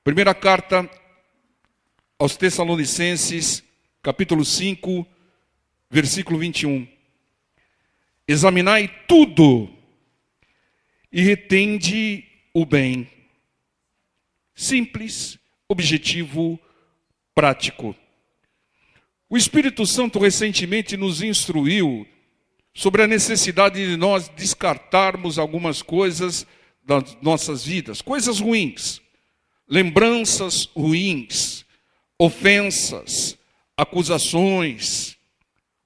Primeira carta aos Tessalonicenses, capítulo 5, versículo 21. Examinai tudo e retende o bem. Simples, objetivo, prático. O Espírito Santo recentemente nos instruiu sobre a necessidade de nós descartarmos algumas coisas das nossas vidas, coisas ruins, lembranças ruins, ofensas, acusações,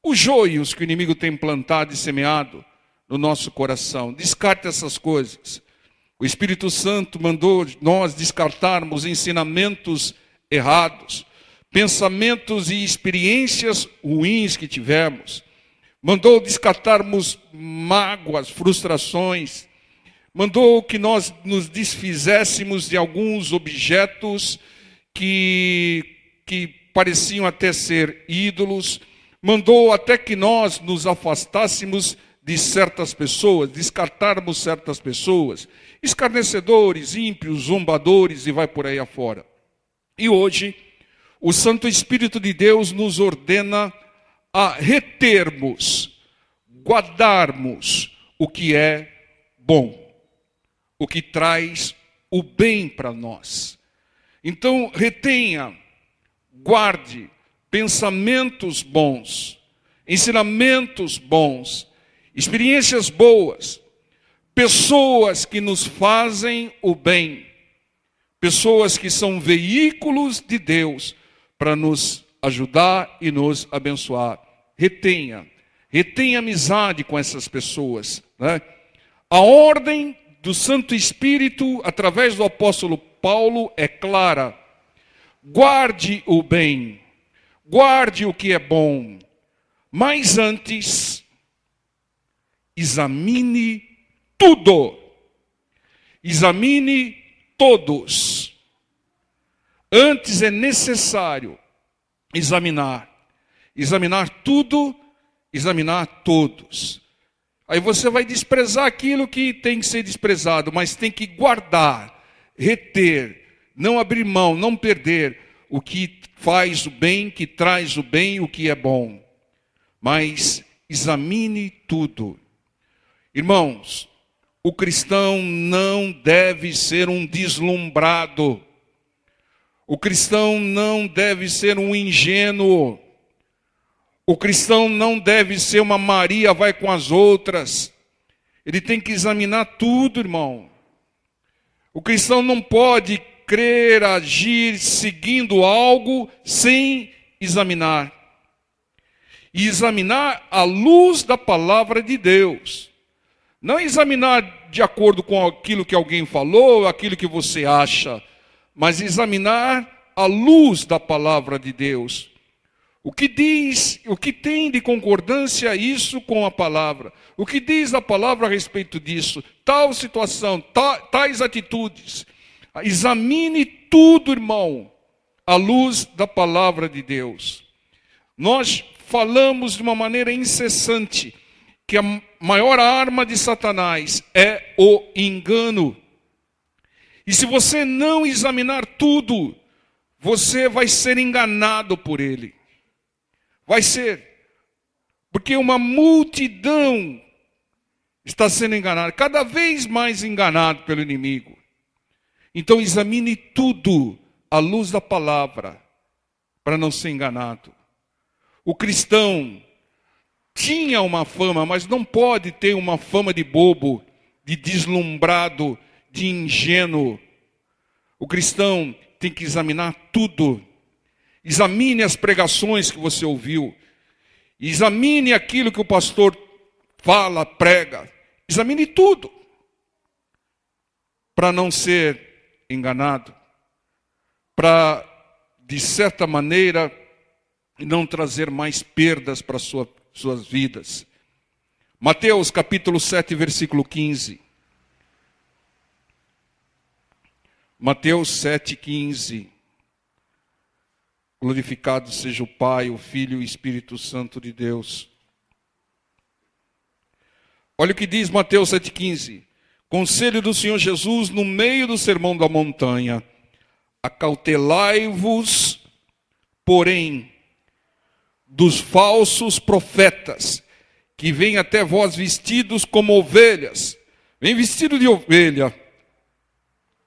os joios que o inimigo tem plantado e semeado no nosso coração. Descarte essas coisas. O Espírito Santo mandou nós descartarmos ensinamentos errados, pensamentos e experiências ruins que tivemos. Mandou descartarmos mágoas, frustrações. Mandou que nós nos desfizéssemos de alguns objetos que pareciam até ser ídolos. Mandou até que nós nos afastássemos de certas pessoas, descartarmos certas pessoas, escarnecedores, ímpios, zombadores e vai por aí afora. E hoje, o Santo Espírito de Deus nos ordena a retermos, guardarmos o que é bom, o que traz o bem para nós. Então, retenha, guarde pensamentos bons, ensinamentos bons, experiências boas, pessoas que nos fazem o bem, pessoas que são veículos de Deus para nos ajudar e nos abençoar. Retenha amizade com essas pessoas, né? A ordem do Santo Espírito, através do apóstolo Paulo, é clara. Guarde o bem, guarde o que é bom, mas antes, examine tudo, examine todos. Antes é necessário examinar tudo, examinar todos. Aí você vai desprezar aquilo que tem que ser desprezado, mas tem que guardar, reter, não abrir mão, não perder o que faz o bem, que traz o bem, o que é bom. Mas examine tudo. Irmãos, o cristão não deve ser um deslumbrado. O cristão não deve ser um ingênuo. O cristão não deve ser uma Maria vai com as outras. Ele tem que examinar tudo, irmão. O cristão não pode crer, agir, seguindo algo sem examinar. E examinar à luz da palavra de Deus. Não examinar de acordo com aquilo que alguém falou, aquilo que você acha, mas examinar à luz da palavra de Deus. O que diz, o que tem de concordância isso com a palavra? O que diz a palavra a respeito disso? Tal situação, tais atitudes. Examine tudo, irmão, à luz da palavra de Deus. Nós falamos de uma maneira incessante que a maior arma de Satanás é o engano. E se você não examinar tudo, você vai ser enganado por ele. Vai ser. Porque uma multidão está sendo enganada, cada vez mais enganado pelo inimigo. Então examine tudo à luz da palavra, para não ser enganado. O cristão tinha uma fama, mas não pode ter uma fama de bobo, de deslumbrado, de ingênuo. O cristão tem que examinar tudo. Examine as pregações que você ouviu. Examine aquilo que o pastor fala, prega. Examine tudo. Para não ser enganado. Para, de certa maneira, não trazer mais perdas para suas vidas. Mateus capítulo 7, versículo 15. Mateus 7, 15. Glorificado seja o Pai, o Filho e o Espírito Santo de Deus. Olha o que diz Mateus 7,15. Conselho do Senhor Jesus no meio do sermão da montanha. Acautelai-vos, porém, dos falsos profetas, que vêm até vós vestidos como ovelhas. Vem vestido de ovelha,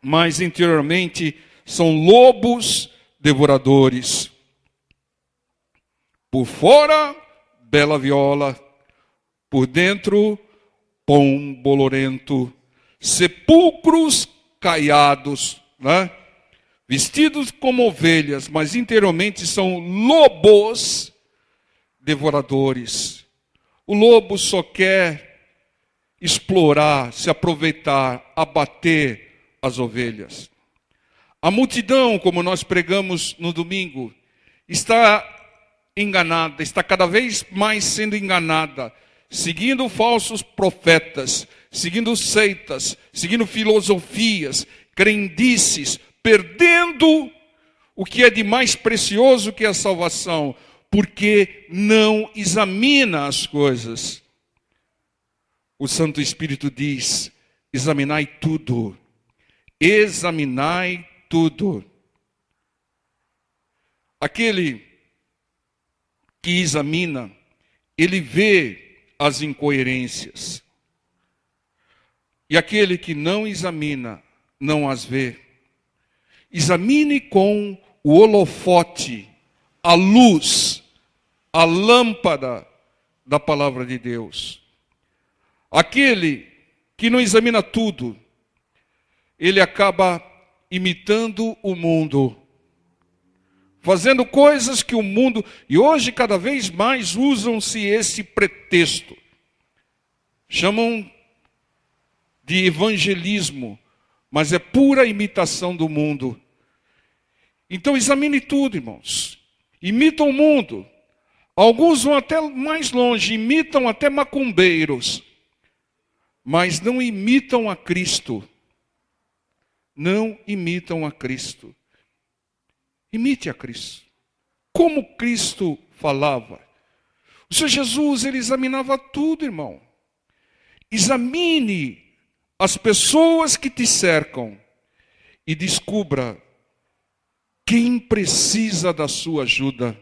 mas interiormente são lobos devoradores. Por fora, bela viola, por dentro, pão bolorento, sepulcros caiados, né? Vestidos como ovelhas, mas interiormente são lobos devoradores. O lobo só quer explorar, se aproveitar, abater as ovelhas. A multidão, como nós pregamos no domingo, está enganada, está cada vez mais sendo enganada, seguindo falsos profetas, seguindo seitas, seguindo filosofias, crendices, perdendo o que é de mais precioso que é a salvação, porque não examina as coisas. O Santo Espírito diz: examinai tudo, examinai tudo. Aquele que examina, ele vê as incoerências. E aquele que não examina, não as vê. Examine com o holofote, a luz, a lâmpada da palavra de Deus. Aquele que não examina tudo, ele acaba imitando o mundo, fazendo coisas que o mundo... E hoje cada vez mais usam-se esse pretexto. Chamam de evangelismo, mas é pura imitação do mundo. Então examine tudo, irmãos. Imitam o mundo. Alguns vão até mais longe, imitam até macumbeiros, mas não imitam a Cristo. Não imitam a Cristo. Imite a Cristo. Como Cristo falava. O Senhor Jesus, ele examinava tudo, irmão. Examine as pessoas que te cercam e descubra quem precisa da sua ajuda.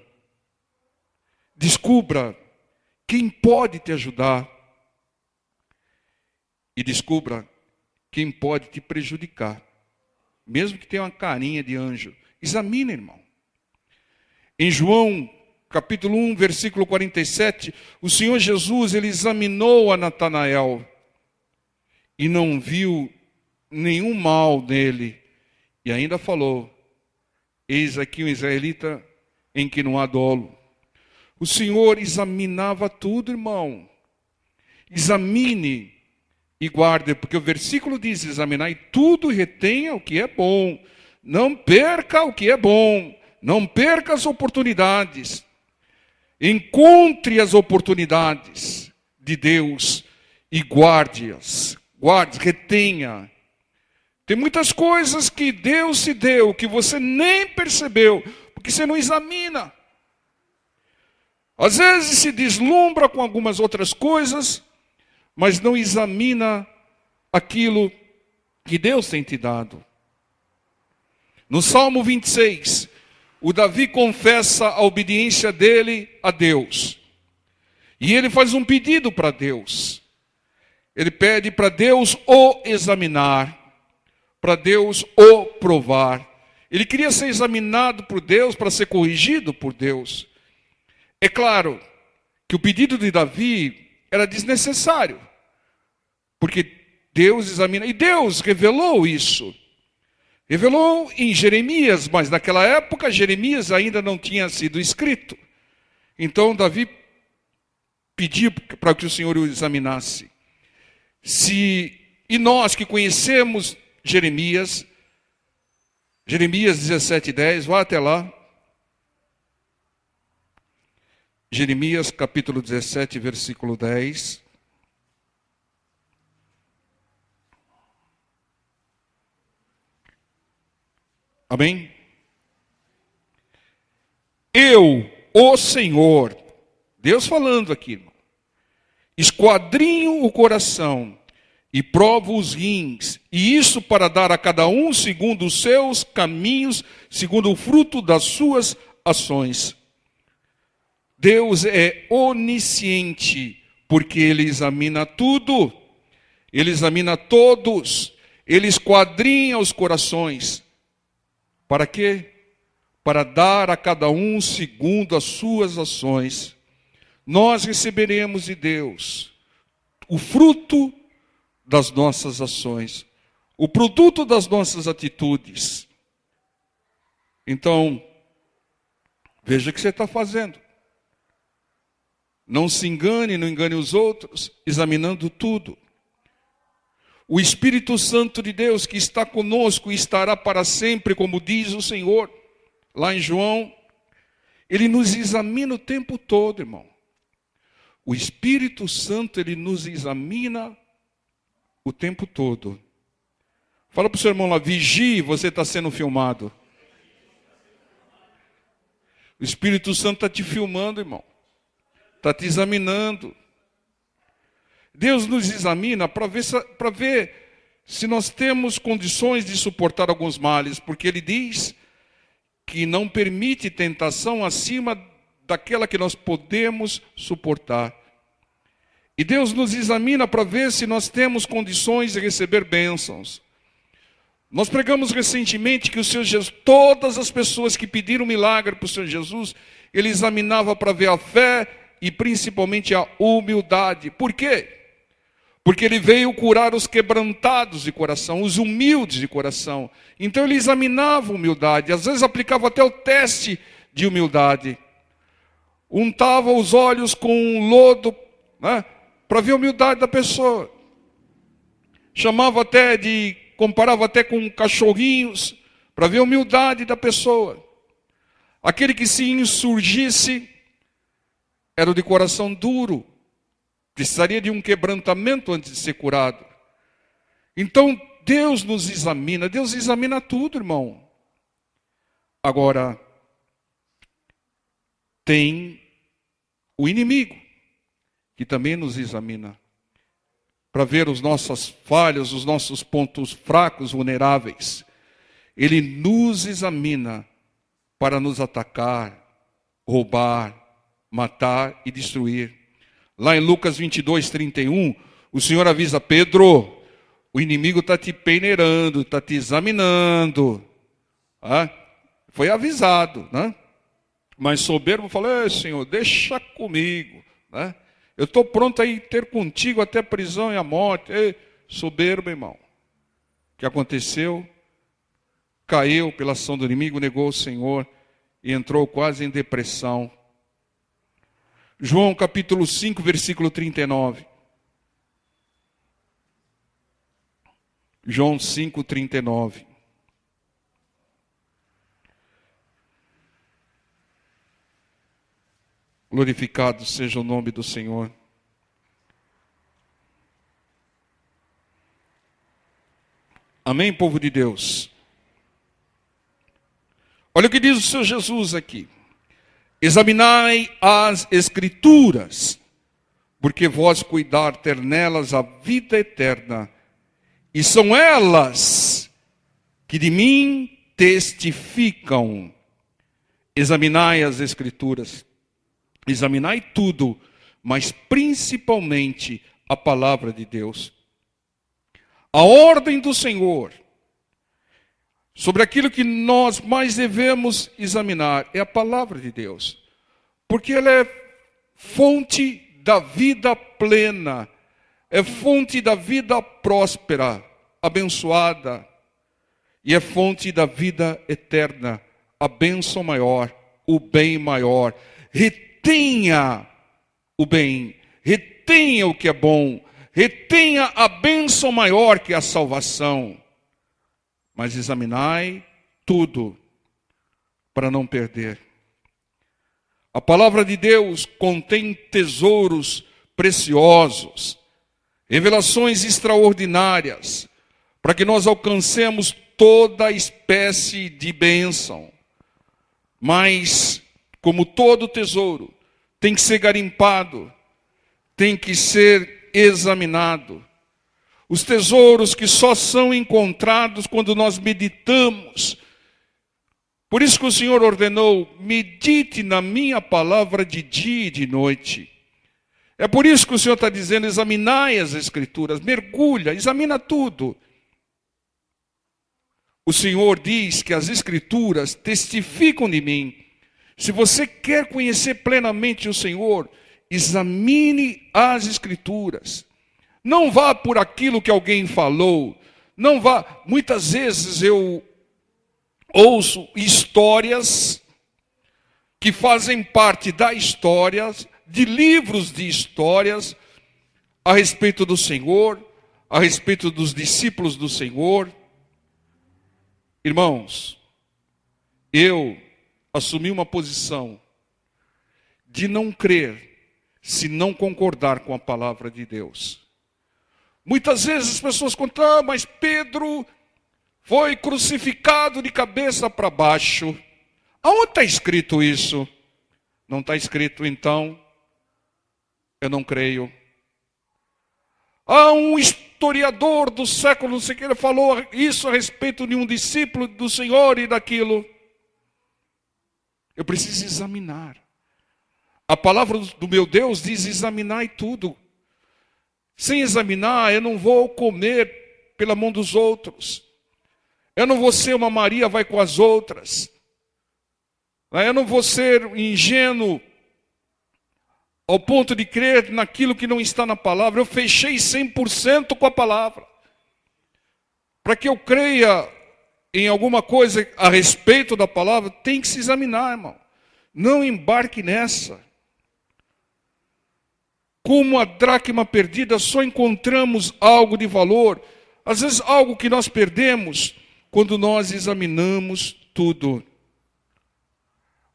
Descubra quem pode te ajudar. E descubra quem pode te prejudicar. Mesmo que tenha uma carinha de anjo. Examine, irmão. Em João, capítulo 1, versículo 47, o Senhor Jesus, ele examinou a Natanael e não viu nenhum mal nele. E ainda falou: eis aqui um israelita em que não há dolo. O Senhor examinava tudo, irmão. Examine e guarde, porque o versículo diz: examinai tudo e retenha o que é bom. Não perca o que é bom. Não perca as oportunidades. Encontre as oportunidades de Deus e guarde-as. Guarde, retenha. Tem muitas coisas que Deus te deu que você nem percebeu, porque você não examina. Às vezes se deslumbra com algumas outras coisas, mas não examina aquilo que Deus tem te dado. No Salmo 26, o Davi confessa a obediência dele a Deus. E ele faz um pedido para Deus. Ele pede para Deus o examinar, para Deus o provar. Ele queria ser examinado por Deus para ser corrigido por Deus. É claro que o pedido de Davi era desnecessário, porque Deus examina, e Deus revelou isso. Revelou em Jeremias, mas naquela época Jeremias ainda não tinha sido escrito. Então Davi pediu para que o Senhor o examinasse. E nós que conhecemos Jeremias 17:10, vá até lá. Jeremias capítulo 17, versículo 10. Amém? Eu, o Senhor, Deus falando aqui, irmão, esquadrinho o coração e provo os rins, e isso para dar a cada um segundo os seus caminhos, segundo o fruto das suas ações. Deus é onisciente, porque Ele examina tudo, Ele examina todos, Ele esquadrinha os corações. Para quê? Para dar a cada um segundo as suas ações. Nós receberemos de Deus o fruto das nossas ações, o produto das nossas atitudes. Então, veja o que você está fazendo. Não se engane, não engane os outros, examinando tudo. O Espírito Santo de Deus que está conosco e estará para sempre, como diz o Senhor, lá em João, Ele nos examina o tempo todo, irmão. O Espírito Santo, Ele nos examina o tempo todo. Fala para o seu irmão lá, vigie, você está sendo filmado. O Espírito Santo está te filmando, irmão. Está te examinando. Deus nos examina para ver se nós temos condições de suportar alguns males, porque Ele diz que não permite tentação acima daquela que nós podemos suportar. E Deus nos examina para ver se nós temos condições de receber bênçãos. Nós pregamos recentemente que o Senhor Jesus, todas as pessoas que pediram milagre para o Senhor Jesus, Ele examinava para ver a fé e principalmente a humildade. Por quê? Porque Ele veio curar os quebrantados de coração, os humildes de coração. Então Ele examinava a humildade, às vezes aplicava até o teste de humildade. Untava os olhos com um lodo, né, para ver a humildade da pessoa. Comparava até com cachorrinhos, para ver a humildade da pessoa. Aquele que se insurgisse era o de coração duro, precisaria de um quebrantamento antes de ser curado. Então Deus nos examina, Deus examina tudo, irmão. Agora, tem o inimigo, que também nos examina, para ver as nossas falhas, os nossos pontos fracos, vulneráveis. Ele nos examina para nos atacar, roubar, matar e destruir. Lá em Lucas 22, 31, o Senhor avisa Pedro, o inimigo está te peneirando, está te examinando. Foi avisado, né? Mas soberbo falou, Senhor, deixa comigo, né? Eu estou pronto a ir ter contigo até a prisão e a morte. Ei, soberbo, irmão. O que aconteceu? Caiu pela ação do inimigo, negou o Senhor e entrou quase em depressão. João capítulo 5, versículo 39. João 5, 39. Glorificado seja o nome do Senhor. Amém, povo de Deus? Olha o que diz o Senhor Jesus aqui. Examinai as Escrituras, porque vós cuidar ter nelas a vida eterna, e são elas que de mim testificam. Examinai as Escrituras. Examinai tudo, mas principalmente a palavra de Deus. A ordem do Senhor sobre aquilo que nós mais devemos examinar é a palavra de Deus. Porque ela é fonte da vida plena, é fonte da vida próspera, abençoada, e é fonte da vida eterna, a bênção maior, o bem maior. Retenha o bem, retenha o que é bom, retenha a bênção maior que é a salvação. Mas examinai tudo para não perder. A palavra de Deus contém tesouros preciosos, revelações extraordinárias, para que nós alcancemos toda espécie de bênção. Mas, como todo tesouro, tem que ser garimpado, tem que ser examinado. Os tesouros que só são encontrados quando nós meditamos. Por isso que o Senhor ordenou: medite na minha palavra de dia e de noite. É por isso que o Senhor está dizendo: examinai as Escrituras, mergulha, examina tudo. O Senhor diz que as Escrituras testificam de mim. Se você quer conhecer plenamente o Senhor, examine as Escrituras. Não vá por aquilo que alguém falou. Não vá. Muitas vezes eu ouço histórias que fazem parte da história, de livros de histórias, a respeito do Senhor, a respeito dos discípulos do Senhor. Irmãos, eu assumi uma posição de não crer se não concordar com a palavra de Deus. Muitas vezes as pessoas contam: mas Pedro foi crucificado de cabeça para baixo. Aonde está escrito isso? Não está escrito, então eu não creio. Há um historiador do século, não sei o que, ele falou isso a respeito de um discípulo do Senhor e daquilo. Eu preciso examinar. A palavra do meu Deus diz: examinai tudo. Sem examinar, eu não vou comer pela mão dos outros. Eu não vou ser uma Maria vai com as outras. Eu não vou ser ingênuo ao ponto de crer naquilo que não está na palavra. Eu fechei 100% com a palavra. Para que eu creia em alguma coisa a respeito da palavra, tem que se examinar, irmão. Não embarque nessa. Como a dracma perdida, só encontramos algo de valor. Às vezes algo que nós perdemos quando nós examinamos tudo.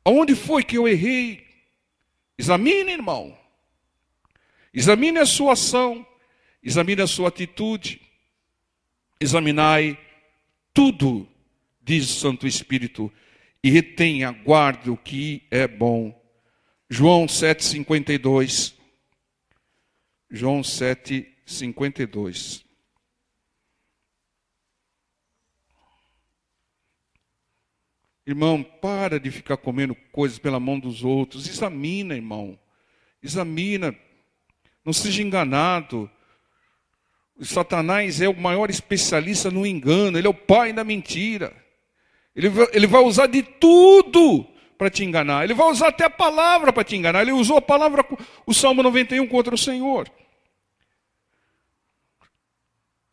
Aonde foi que eu errei? Examine, irmão. Examine a sua ação. Examine a sua atitude. Examinai tudo, diz o Santo Espírito, e retenha, guarde o que é bom. João 7,52. João 7,52. Irmão, para de ficar comendo coisas pela mão dos outros. Examina, irmão. Examina. Não seja enganado. O Satanás é o maior especialista no engano. Ele é o pai da mentira. Ele vai usar de tudo para te enganar. Ele vai usar até a palavra para te enganar. Ele usou a palavra, o Salmo 91, contra o Senhor.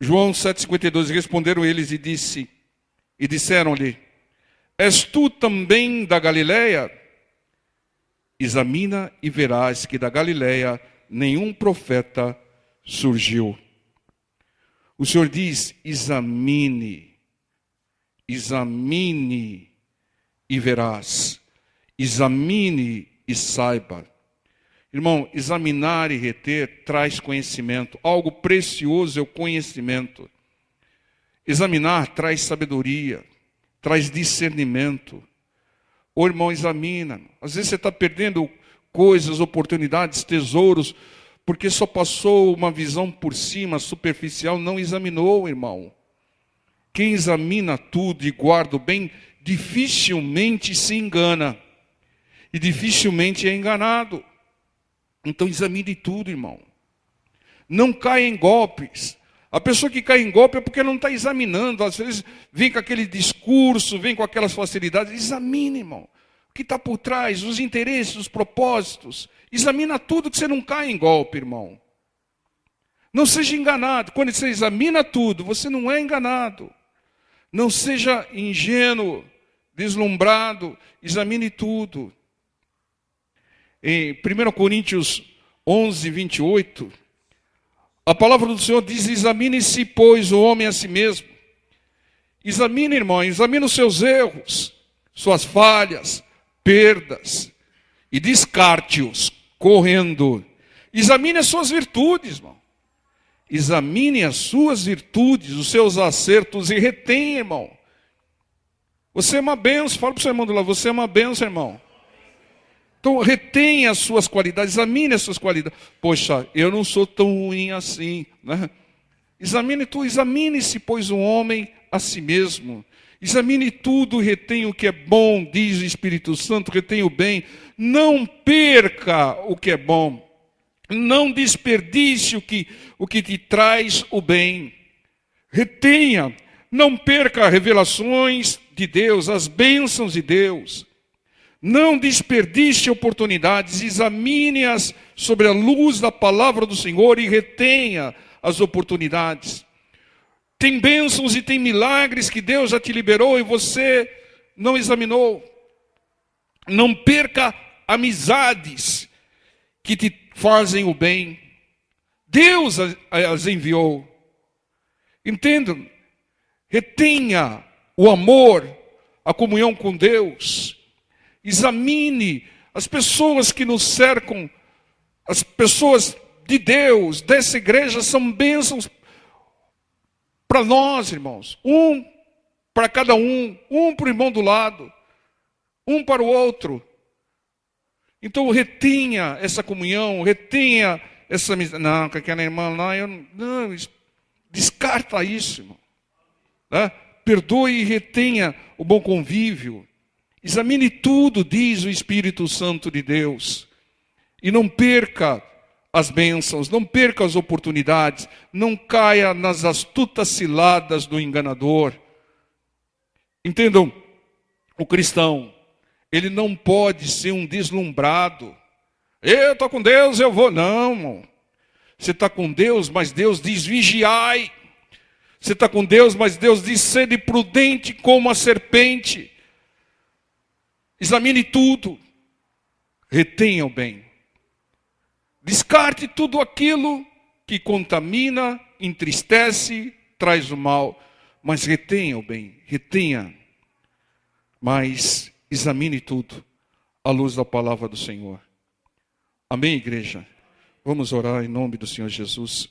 João 7,52. Responderam eles e disseram-lhe: és tu também da Galileia? Examina e verás que da Galileia nenhum profeta surgiu. O Senhor diz: examine e verás. Examine e saiba. Irmão, examinar e reter traz conhecimento. Algo precioso é o conhecimento. Examinar traz sabedoria, traz discernimento. Ô irmão, examina. Às vezes você está perdendo coisas, oportunidades, tesouros, porque só passou uma visão por cima, superficial, não examinou, irmão. Quem examina tudo e guarda o bem, dificilmente se engana. E dificilmente é enganado. Então examine tudo, irmão. Não caia em golpes. A pessoa que cai em golpe é porque não está examinando. Às vezes vem com aquele discurso, vem com aquelas facilidades. Examine, irmão. O que está por trás, os interesses, os propósitos. Examina tudo que você não cai em golpe, irmão. Não seja enganado. Quando você examina tudo, você não é enganado. Não seja ingênuo, deslumbrado. Examine tudo. Em 1 Coríntios 11, 28, a palavra do Senhor diz: examine-se, pois, o homem a si mesmo. Examine, irmão, examine os seus erros, suas falhas, perdas, e descarte-os, correndo. Examine as suas virtudes, irmão. Examine as suas virtudes, os seus acertos, e retenha, irmão. Você é uma bênção. Fala para o seu irmão do lado: você é uma bênção, irmão. Então, retenha as suas qualidades, examine as suas qualidades. Poxa, eu não sou tão ruim assim, né? Examine-se, pois, o homem a si mesmo. Examine tudo, retém o que é bom, diz o Espírito Santo, retém o bem. Não perca o que é bom. Não desperdice o que te traz o bem. Retenha, não perca revelações de Deus, as bênçãos de Deus. Não desperdice oportunidades, examine-as sobre a luz da palavra do Senhor e retenha as oportunidades. Tem bênçãos e tem milagres que Deus já te liberou e você não examinou. Não perca amizades que te fazem o bem. Deus as enviou. Entendam? Retenha o amor, a comunhão com Deus. Examine as pessoas que nos cercam, as pessoas de Deus, dessa igreja, são bênçãos para nós, irmãos. Um para cada um para o irmão do lado, um para o outro. Então retenha essa comunhão, retenha essa amizade. Não, com aquela irmã lá, não, descarta isso, irmão. Né? Perdoe e retenha o bom convívio. Examine tudo, diz o Espírito Santo de Deus. E não perca as bênçãos, não perca as oportunidades, não caia nas astutas ciladas do enganador. Entendam, o cristão, ele não pode ser um deslumbrado. Eu estou com Deus, eu vou. Não, irmão. Você está com Deus, mas Deus diz vigiai. Você está com Deus, mas Deus diz sede prudente como a serpente. Examine tudo. Retenha o bem. Descarte tudo aquilo que contamina, entristece, traz o mal. Mas retenha o bem, retenha. Mas examine tudo à luz da palavra do Senhor. Amém, igreja? Vamos orar em nome do Senhor Jesus.